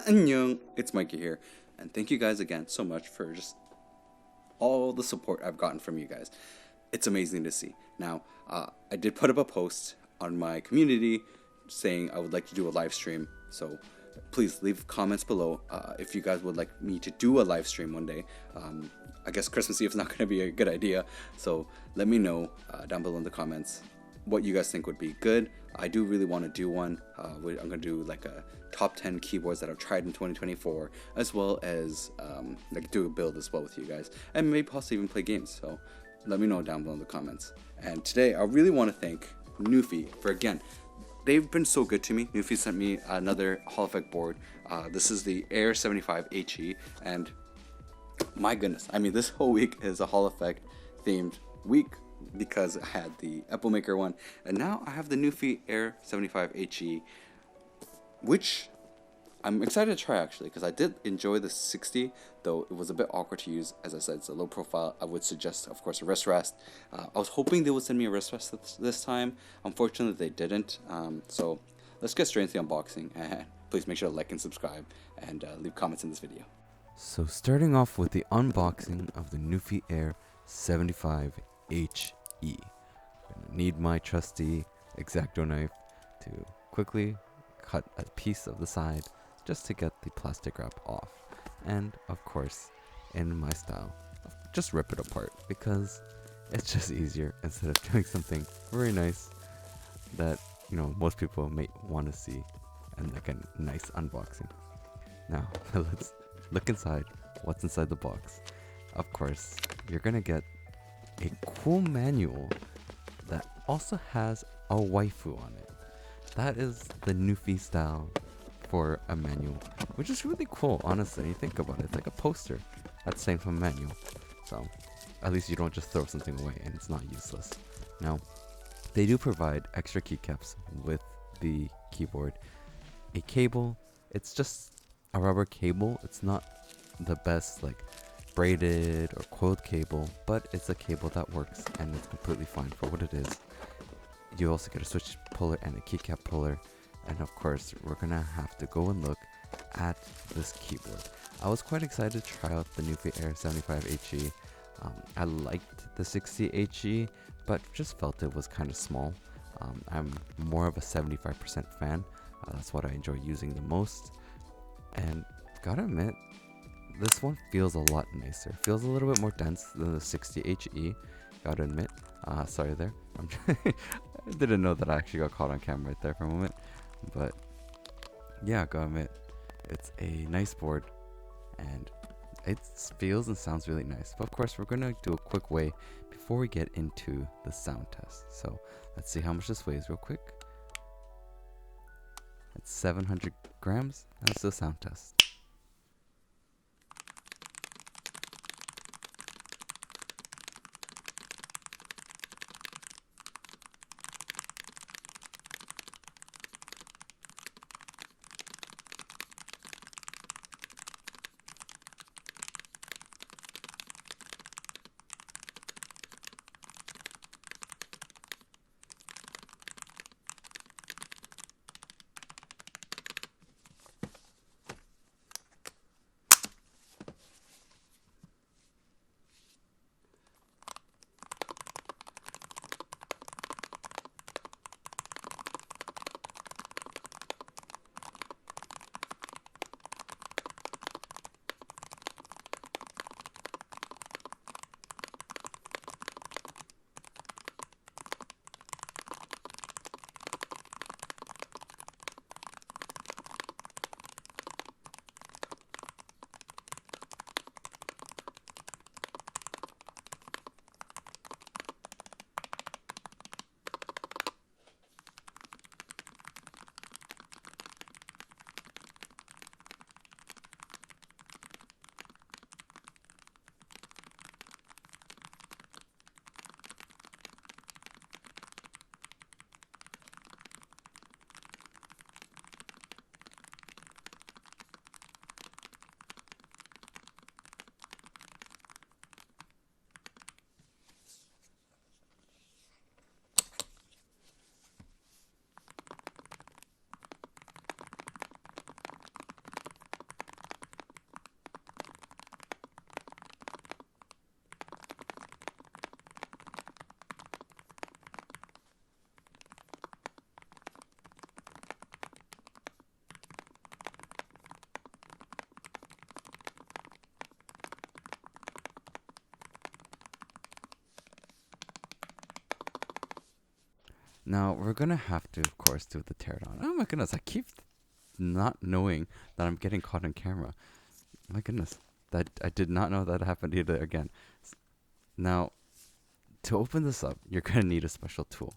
Annyeong, it's Mikey here, and thank you guys again so much for just all the support I've gotten from you guys. It's amazing to see. Now, I did put up a post on my community saying I would like to do a live stream, so please leave comments below if you guys would like me to do a live stream one day. I guess Christmas Eve is not going to be a good idea, so let me know down below in the comments what you guys think would be good. I do really want to do one. I'm going to do like a top 10 keyboards that I've tried in 2024, as well as like do a build as well with you guys, and maybe possibly even play games. So let me know down below in the comments. And today I really want to thank Nuphy for, again, they've been so good to me. Nuphy sent me another Hall Effect board. This is the Air75 HE, and my goodness, I mean, this whole week is a Hall Effect themed week because I had the Apple Maker one, and now I have the Nuphy Air75 HE, which I'm excited to try actually, because I did enjoy the 60, though it was a bit awkward to use. As I said, it's a low profile. I would suggest, of course, a wrist rest. I was hoping they would send me a wrist rest this time. Unfortunately, they didn't. So let's get straight into the unboxing. And please make sure to like and subscribe, and leave comments in this video. So starting off with the unboxing of the Nuphy Air 75 HE. I'm gonna need my trusty X-Acto knife to quickly cut a piece of the side just to get the plastic wrap off. And of course, in my style, just rip it apart because it's just easier instead of doing something very nice that, you know, most people may want to see and like a nice unboxing. Now, let's look inside. What's inside the box? Of course, you're gonna get a cool manual that also has a waifu on it. That is the Nuphy style for a manual, which is really cool, honestly. You think about it, it's like a poster at the same time manual. So at least you don't just throw something away and it's not useless. Now, they do provide extra keycaps with the keyboard. A cable, it's just a rubber cable. It's not the best like braided or coiled cable, but it's a cable that works and it's completely fine for what it is. You also get a switch puller and a keycap puller, and of course we're gonna have to go and look at this keyboard. I was quite excited to try out the Nuphy Air 75 HE. I liked the 60 HE, but just felt it was kind of small. I'm more of a 75% fan. That's what I enjoy using the most, and gotta admit, this one feels a lot nicer. Feels a little bit more dense than the 60 HE. Gotta admit. Sorry there. I didn't know that I actually got caught on camera right there for a moment. But yeah, gotta admit, it's a nice board and it feels and sounds really nice. But of course, we're gonna do a quick weigh before we get into the sound test. So let's see how much this weighs real quick. It's 700 grams. Let's do a sound test. Now we're gonna have to, of course, do the teardown. Oh my goodness, I keep not knowing that I'm getting caught on camera. My goodness, that I did not know that happened either again. Now, to open this up, you're gonna need a special tool.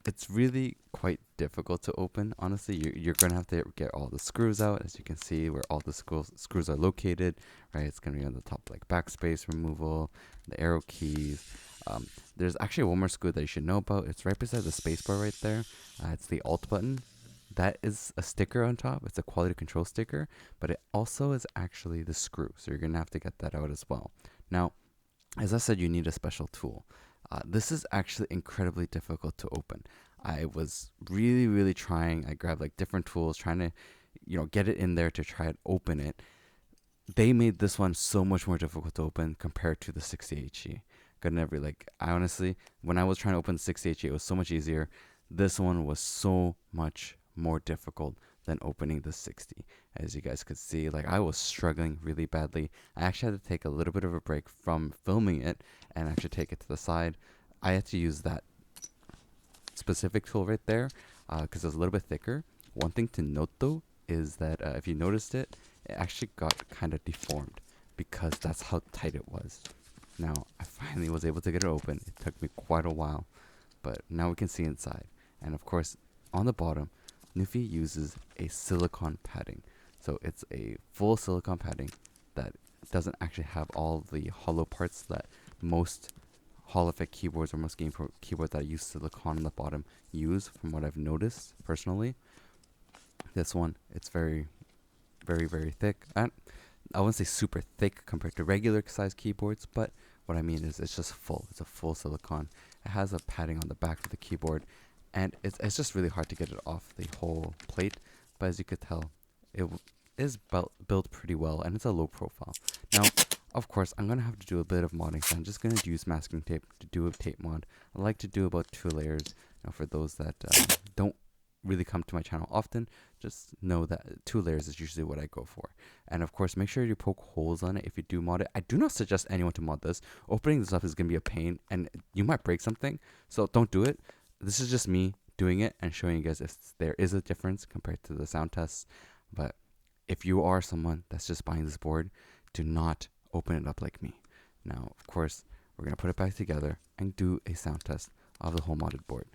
It's really quite difficult to open. Honestly, you're gonna have to get all the screws out, as you can see where all the screws are located. Right, it's gonna be on the top, like backspace removal, the arrow keys. There's actually one more screw that you should know about. It's right beside the spacebar right there. It's the Alt button. That is a sticker on top. It's a quality control sticker, but it also is actually the screw. So you're gonna have to get that out as well. Now, as I said, you need a special tool. This is actually incredibly difficult to open. I was really, really trying. I grabbed like different tools, trying to, get it in there to try and open it. They made this one so much more difficult to open compared to the 60HE. Could never I honestly, when I was trying to open the 60HE, it was so much easier. This one was so much more difficult than opening the 60. As you guys could see, I was struggling really badly. I actually had to take a little bit of a break from filming it and actually take it to the side. I had to use that specific tool right there because it's a little bit thicker. One thing to note though is that if you noticed it, it actually got kind of deformed because that's how tight it was. Now I finally was able to get it open. It took me quite a while, but now we can see inside. And of course, on the bottom, Nuphy uses a silicone padding. So it's a full silicone padding that doesn't actually have all the hollow parts that most Hall effect keyboards or most game keyboards that use silicone on the bottom use, from what I've noticed personally. This one, it's very, very, very thick. I wouldn't say super thick compared to regular size keyboards, but what I mean is it's just full. It's a full silicone. It has a padding on the back of the keyboard, and it's just really hard to get it off the whole plate. But as you could tell, it is built pretty well, and it's a low profile. Now, of course, I'm gonna have to do a bit of modding, so I'm just gonna use masking tape to do a tape mod. I like to do about 2 layers. For those that don't really come to my channel often, just know that 2 layers is usually what I go for. And of course, make sure you poke holes on it if you do mod it. I do not suggest anyone to mod this. Opening this up is going to be a pain and you might break something, so don't do it. This is just me doing it and showing you guys if there is a difference compared to the sound tests. But if you are someone that's just buying this board, do not open it up like me. Now, of course, we're going to put it back together and do a sound test of the whole modded board.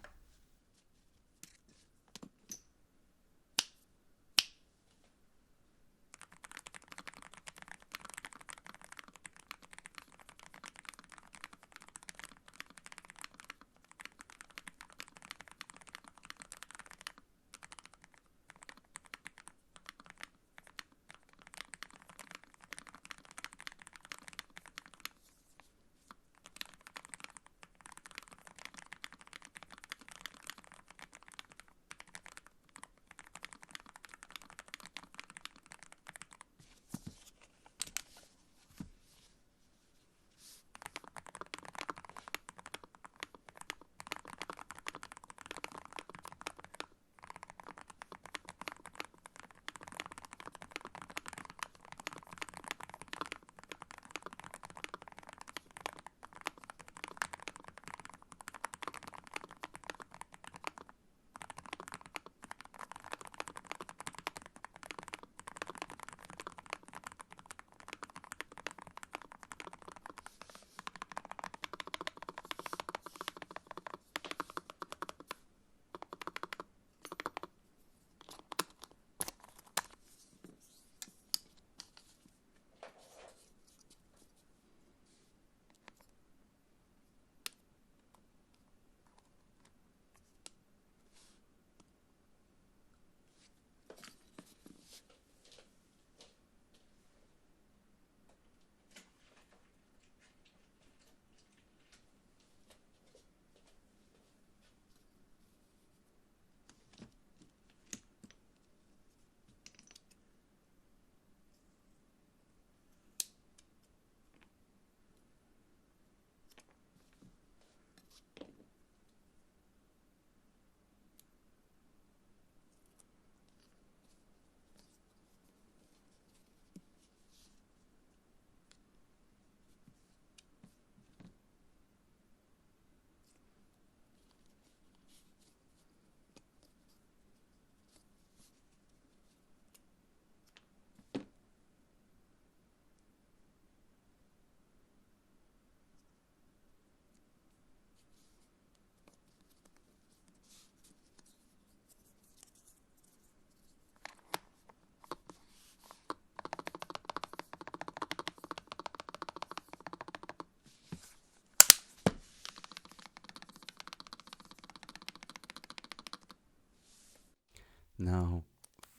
Now,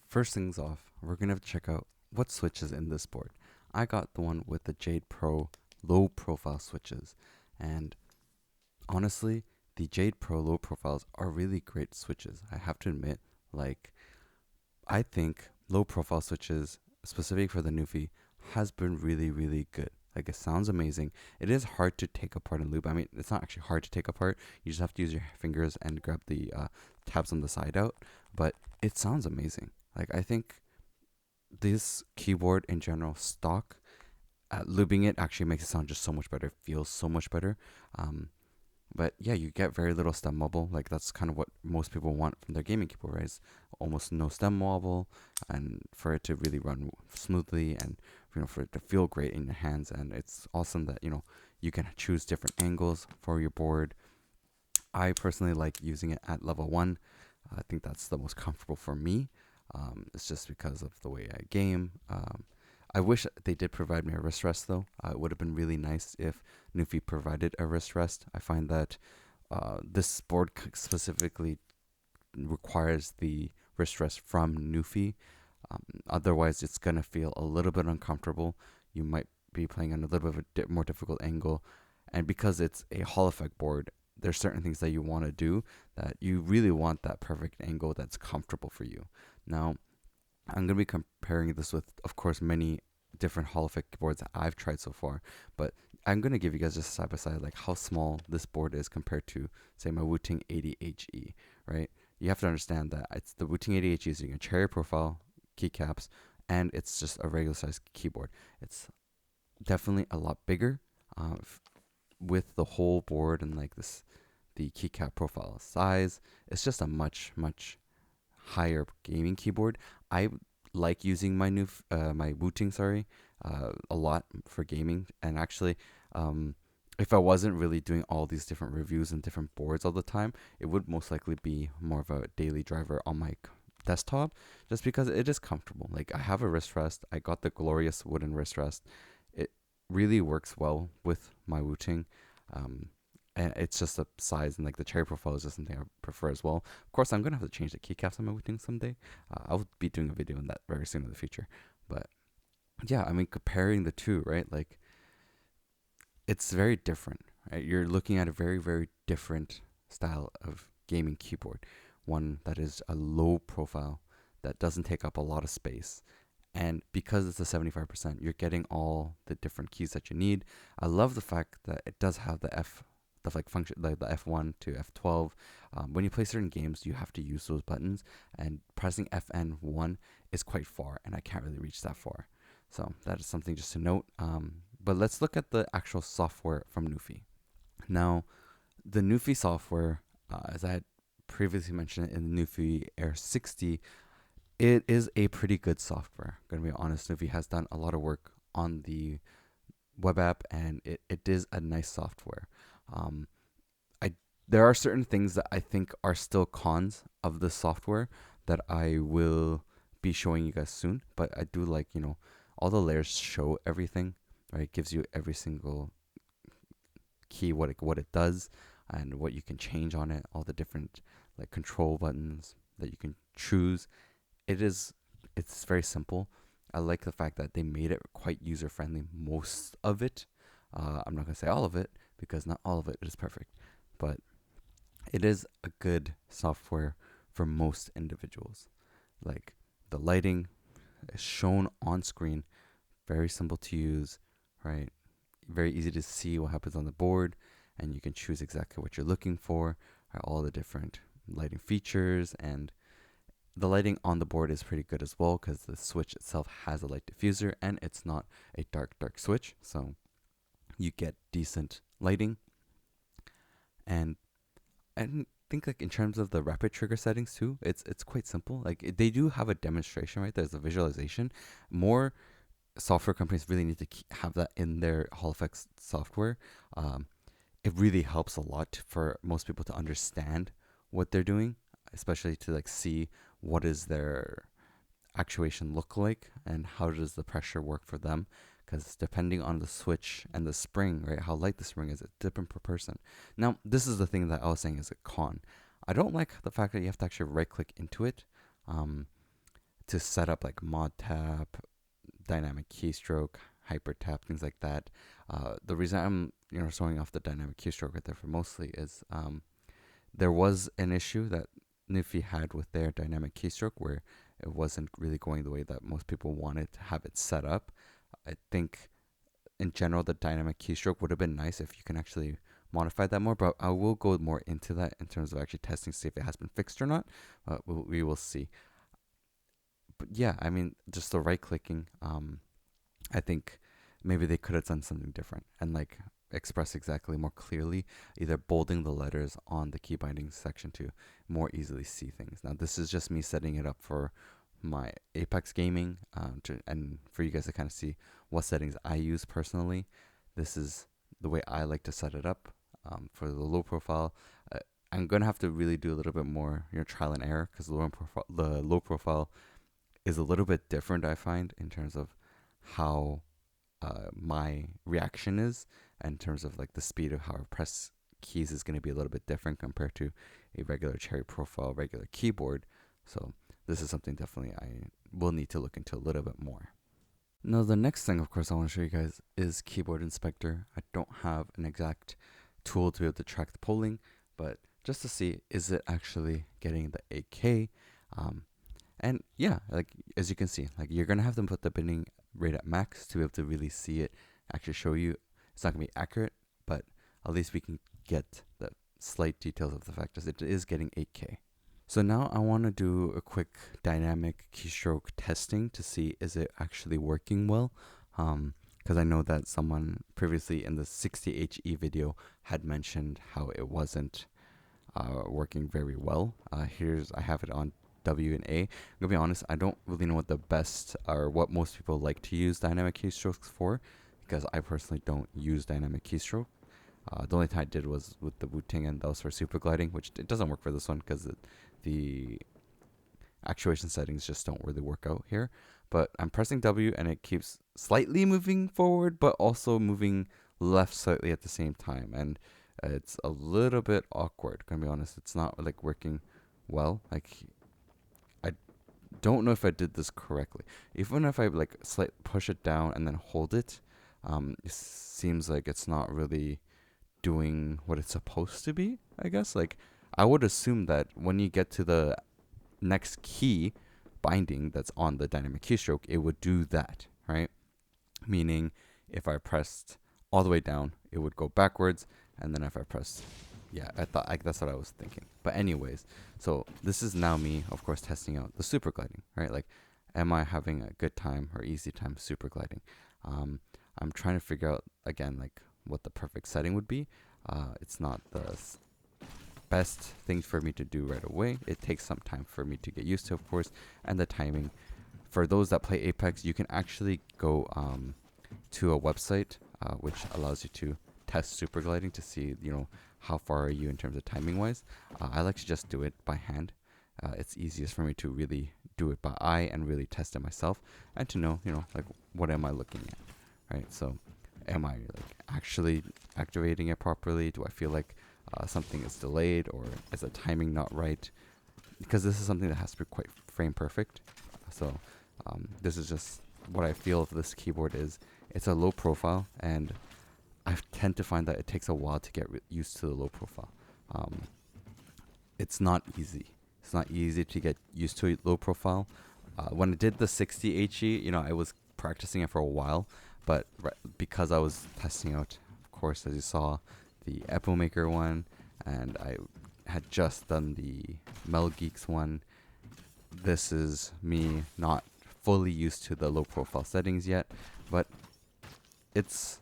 first things off, we're gonna check out what switches in this board. I got the one with the Jade Pro low profile switches, and honestly, the Jade Pro low profiles are really great switches. I have to admit, like I think low profile switches, specific for the Nuphy, has been really, really good. Like it sounds amazing. It is hard to take apart and loop. I mean, it's not actually hard to take apart. You just have to use your fingers and grab the tabs on the side out. But it sounds amazing. Like I think this keyboard in general, stock, looping it actually makes it sound just so much better. It feels so much better. Um, but yeah, you get very little stem wobble. Like that's kind of what most people want from their gaming keyboard, right? Is almost no stem wobble, and for it to really run smoothly, and for it to feel great in your hands. And it's awesome that you can choose different angles for your board. I personally like using it at level one. I think that's the most comfortable for me. It's just because of the way I game. I wish they did provide me a wrist rest though. It would have been really nice if Nuphy provided a wrist rest. I find that this board specifically requires the wrist rest from Nuphy. Otherwise, it's gonna feel a little bit uncomfortable. You might be playing on a little bit of a more difficult angle, and because it's a Hall effect board, there's certain things that you want to do that you really want that perfect angle that's comfortable for you. Now, I'm going to be comparing this with, of course, many different Hall effect keyboards that I've tried so far, but I'm going to give you guys just side by side like how small this board is compared to, say, my Wooting 80 HE, right? You have to understand that it's the Wooting 80 HE is using a cherry profile keycaps, and it's just a regular size keyboard. It's definitely a lot bigger with the whole board and like this, the keycap profile size. It's just a much, much higher gaming keyboard. I like using my Wooting, a lot for gaming. And actually, if I wasn't really doing all these different reviews and different boards all the time, it would most likely be more of a daily driver on my desktop, just because it is comfortable. Like I have a wrist rest. I got the glorious wooden wrist rest. It really works well with my Wooting. Um, and it's just the size, and like the cherry profile is just something I prefer as well. Of course, I'm gonna have to change the keycaps on my Wooting someday. I'll be doing a video on that very soon in the future. But yeah, I mean, comparing the two, right? Like it's very different, right? You're looking at a very, very different style of gaming keyboard. One that is a low profile, that doesn't take up a lot of space. And because it's a 75%, you're getting all the different keys that you need. I love the fact that it does have the like function, like the F1 to F12. When you play certain games, you have to use those buttons, and pressing FN1 is quite far, and I can't really reach that far. So that is something just to note. But let's look at the actual software from Nuphy. Now, the Nuphy software, as I had previously mentioned in the Nuphy Air 60, it is a pretty good software. Gonna be honest, Nuphy has done a lot of work on the web app, and it is a nice software. Um, I There are certain things that I think are still cons of the software that I will be showing you guys soon. But I do like all the layers show everything, right? It gives you every single key, what it does, and what you can change on it. All the different like control buttons that you can choose. It's very simple. I like the fact that they made it quite user friendly. Most of it, I'm not gonna say all of it because not all of it is perfect, but it is a good software for most individuals. Like the lighting is shown on screen, very simple to use, right? Very easy to see what happens on the board, and you can choose exactly what you're looking for, right? All the different lighting features, and the lighting on the board is pretty good as well because the switch itself has a light diffuser, and it's not a dark switch, so you get decent lighting. And I think like in terms of the rapid trigger settings too, it's quite simple. Like they do have a demonstration, right? There's a visualization. More software companies really need to have that in their Hall effects software. Um, it really helps a lot for most people to understand what they're doing, especially to like see what is their actuation look like and how does the pressure work for them, because depending on the switch and the spring, right, how light the spring is, it's different per person. Now this is the thing that I was saying is a con. I don't like the fact that you have to actually right click into it. to set up like mod tap, dynamic keystroke, hyper tap, things like that. The reason I'm showing off the dynamic keystroke right there for mostly is there was an issue that Nuphy had with their dynamic keystroke where it wasn't really going the way that most people wanted to have it set up. I think in general the dynamic keystroke would have been nice if you can actually modify that more, but I will go more into that in terms of actually testing to see if it has been fixed or not. We will see. But yeah, I mean, just the right clicking. I think maybe they could have done something different and like express exactly more clearly, either bolding the letters on the key binding section to more easily see things. Now, this is just me setting it up for my Apex gaming, and for you guys to kind of see what settings I use personally. This is the way I like to set it up. For the low profile, I'm gonna have to really do a little bit more, trial and error, because the low profile is a little bit different, I find, in terms of how my reaction is, in terms of like the speed of how I press keys is going to be a little bit different compared to a regular cherry profile, regular keyboard. So this is something definitely I will need to look into a little bit more. Now the next thing, of course, I want to show you guys is Keyboard Inspector. I don't have an exact tool to be able to track the polling, but just to see, is it actually getting the 8K? And yeah, like as you can see, like you're gonna have to put the bidding rate at max to be able to really see it actually show you. It's not gonna be accurate, but at least we can get the slight details of the fact that it is getting 8K. So now I want to do a quick dynamic keystroke testing to see is it actually working well. Because I know that someone previously in the 60HE video had mentioned how it wasn't working very well. I have it on W and A. I'm gonna be honest, I don't really know what the best or what most people like to use dynamic keystrokes for, because I personally don't use dynamic keystroke. The only time I did was with the Wooting, and that was for super gliding, which it doesn't work for this one because the actuation settings just don't really work out here. But I'm pressing W and it keeps slightly moving forward, but also moving left slightly at the same time, and it's a little bit awkward. Gonna be honest, it's not like working well. Like I don't know if I did this correctly. Even if I like push it down and then hold it, it seems like it's not really doing what it's supposed to be, I guess. Like I would assume that when you get to the next key binding that's on the dynamic keystroke, it would do that, right? Meaning if I pressed all the way down, it would go backwards, and then if I pressed, yeah, I thought that's what I was thinking. But anyways, so this is now me, of course, testing out the super gliding, right? Like, am I having a good time or easy time super gliding? I'm trying to figure out again, like what the perfect setting would be. It's not the best thing for me to do right away. It takes some time for me to get used to, of course, and the timing. For those that play Apex, you can actually go to a website which allows you to test super gliding to see, how far are you in terms of timing wise. I like to just do it by hand. It's easiest for me to really do it by eye and really test it myself, and to know, like what am I looking at, right? So am I like actually activating it properly? Do I feel like something is delayed, or is the timing not right? Because this is something that has to be quite frame perfect. So this is just what I feel of this keyboard is. It's a low profile, and I tend to find that it takes a while to get used to the low profile. It's not easy. It's not easy to get used to a low profile. When I did the 60 HE, I was practicing it for a while, but because I was testing out, of course, as you saw, the Epo Maker one, and I had just done the Mel Geeks one. This is me not fully used to the low profile settings yet, but it's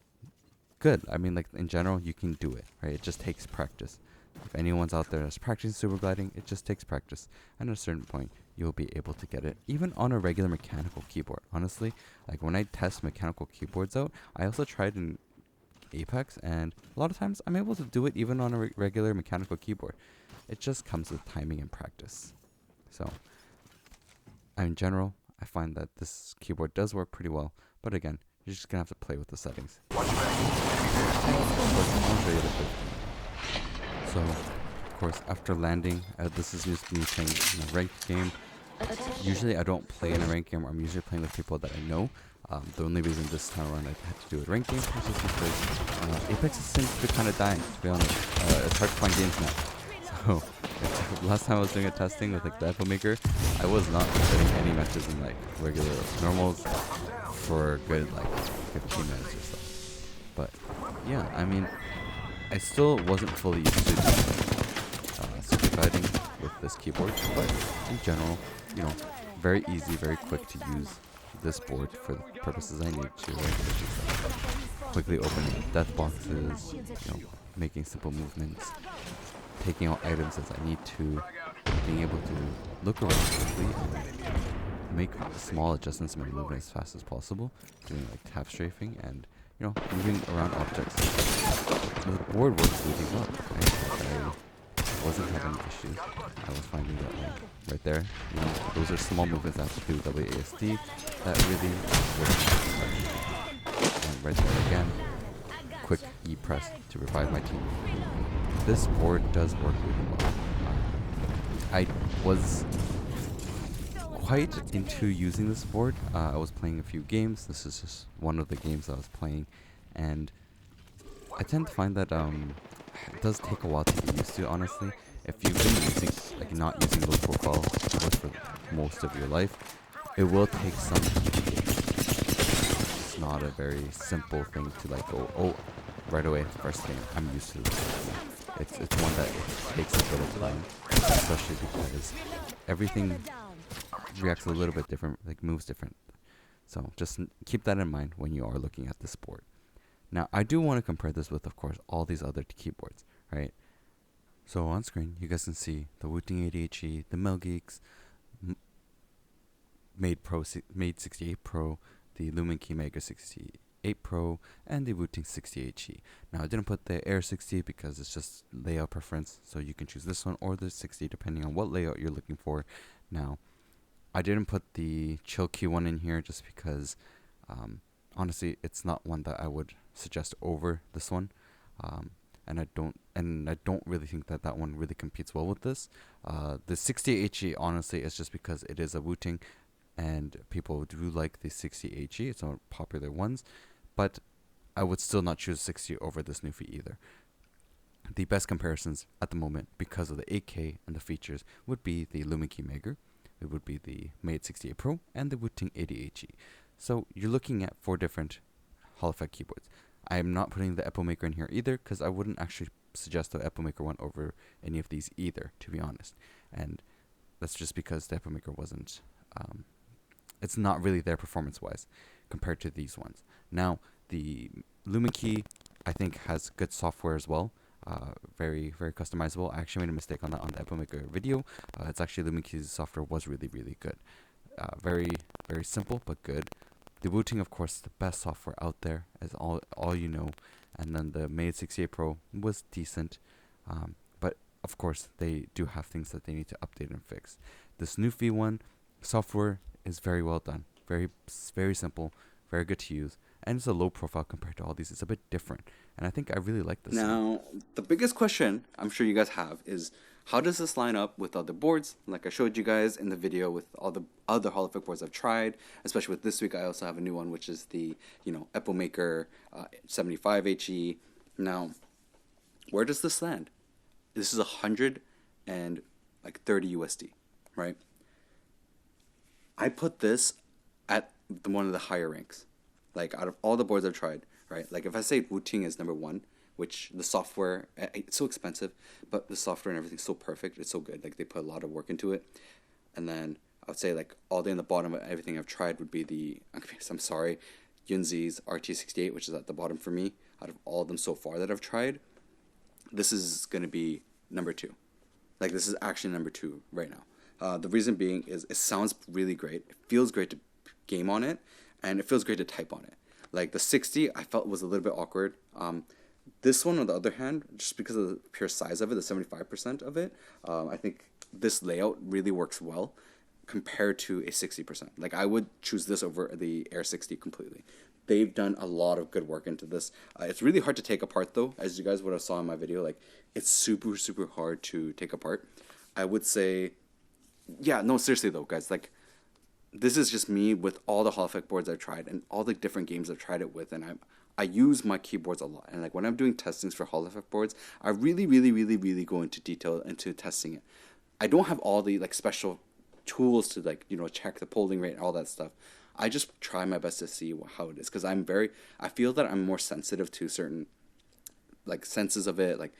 good. I mean, like in general, you can do it, right? It just takes practice. If anyone's out there that's practicing super gliding, it just takes practice. And at a certain point, you'll be able to get it, even on a regular mechanical keyboard. Honestly, like when I test mechanical keyboards out, I also tried in Apex, and a lot of times I'm able to do it even on a regular mechanical keyboard. It just comes with timing and practice. So, in general, I find that this keyboard does work pretty well, but again, you're just gonna have to play with the settings. So, of course, after landing, this is just me playing in a ranked game. Usually I don't play in a ranked game. I'm usually playing with people that I know. The only reason this time around I had to do a ranked game was just because Apex seems to be kind of dying, to be honest. It's hard to find games now. So last time I was doing a testing with like the Echo Maker, I was not getting any matches in like regular normals for a good like 15 minutes or so. But yeah, I mean, I still wasn't fully used to super guiding with this keyboard, but in general, you know, very easy, very quick to use this board for the purposes I need to, which is quickly opening death boxes, you know, making simple movements, taking out items as I need to, being able to look around quickly and make small adjustments in my movement as fast as possible, doing like tap strafing and, you know, moving around objects. The board works really well. I wasn't having issues. I was finding that like right there, you know, those are small movements I have to do WASD that really work. And right there again, quick E press to revive my team. This board does work really well. I was quite into using this board. I was playing a few games. This is just one of the games I was playing, and I tend to find that it does take a while to get used to. Honestly, if you've been using not using low profile keyboards for most of your life, it will take some time to get used to. It's not a very simple thing to like go, oh, right away first game I'm used to this. It's one that takes a bit of time, especially because everything reacts a little bit different, like moves different. So just keep that in mind when you are looking at this board. Now, I do want to compare this with, of course, all these other keyboards, right? So on screen, you guys can see the Wooting 80 HE, the Melgeeks, Made 68 Pro, the Lumen Keymaker 68 Pro, and the Wooting 60 HE. Now, I didn't put the Air 60 because it's just layout preference, so you can choose this one or the 60 depending on what layout you're looking for. Now, I didn't put the Chill Key one in here just because, honestly, it's not one that I would suggest over this one, and I don't really think that one really competes well with this. The 60 HE, honestly, is just because it is a Wooting, and people do like the 60 HE. It's one of the popular ones, but I would still not choose 60 over this Nuphy either. The best comparisons at the moment, because of the 8K and the features, would be the Lumen Keymaker, it would be the Made 68 Pro, and the Wooting 80 HE. So you're looking at 4 different Hall effect keyboards. I am not putting the Echo Maker in here either because I wouldn't actually suggest the Echo Maker one over any of these either, to be honest. And that's just because the Echo Maker wasn't, it's not really there performance-wise compared to these ones. Now, the Lumen Key, I think, has good software as well. Very, very customizable. I actually made a mistake on that on the Echo Maker video. It's actually Lumen Key's software was really, really good. Very, very simple, but good. The Wooting, of course, the best software out there, as all you know. And then the Made 68 Pro was decent, but of course they do have things that they need to update and fix. This Nuphy one, software is very well done, very, very simple, very good to use, and it's a low profile compared to all these. It's a bit different, and I think I really like this. Now, the biggest question I'm sure you guys have is, how does this line up with other boards? Like I showed you guys in the video with all the other Hall effect boards I've tried, especially with this week. I also have a new one, which is the, Echo Maker 75 HE. Now, where does this land? This is 130 USD, right? I put this at one of the higher ranks. Like out of all the boards I've tried, right? Like if I say Wooting is number 1, which the software, it's so expensive, but the software and everything's so perfect. It's so good. Like they put a lot of work into it. And then I would say like all day in the bottom of everything I've tried would be the, I'm sorry, Yunzi's RT68, which is at the bottom for me. Out of all of them so far that I've tried, this is going to be number 2. Like this is actually number 2 right now. The reason being is it sounds really great. It feels great to game on it, and it feels great to type on it. Like the 60, I felt was a little bit awkward. This one, on the other hand, just because of the pure size of it, the 75% of it, I think this layout really works well compared to a 60%. Like I would choose this over the Air 60 completely. They've done a lot of good work into this. It's really hard to take apart though, as you guys would have saw in my video. Like it's super, super hard to take apart. I would say yeah, no, seriously though, guys, like this is just me with all the Hall Effect boards I've tried and all the different games I've tried it with, and I use my keyboards a lot. And like when I'm doing testings for Hall Effect boards, I really go into detail into testing it. I don't have all the like special tools to like check the polling rate and all that stuff. I just try my best to see how it is because I feel that I'm more sensitive to certain like senses of it, like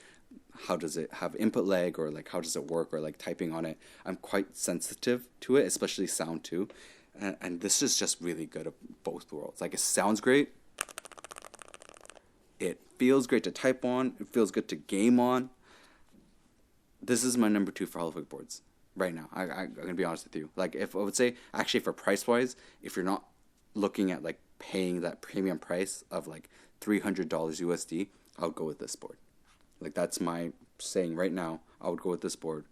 how does it have input lag, or like how does it work, or like typing on it. I'm quite sensitive to it, especially sound too. And this is just really good of both worlds. Like it sounds great, it feels great to type on, it feels good to game on. This is my number two for Hollywood boards right now. I'm gonna be honest with you. Like if I would say actually for price wise, if you're not looking at like paying that premium price of like $300 USD, I would go with this board. Like that's my saying right now. I would go with this board,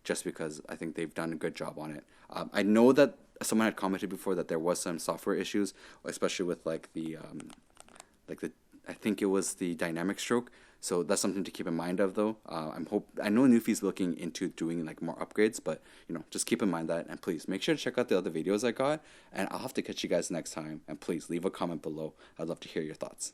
just because I think they've done a good job on it. I know that someone had commented before that there was some software issues, especially with like the I think it was the dynamic stroke. So that's something to keep in mind of though. I know Nuphy's looking into doing like more upgrades, but just keep in mind that, and please make sure to check out the other videos I got, and I'll have to catch you guys next time. And please leave a comment below. I'd love to hear your thoughts.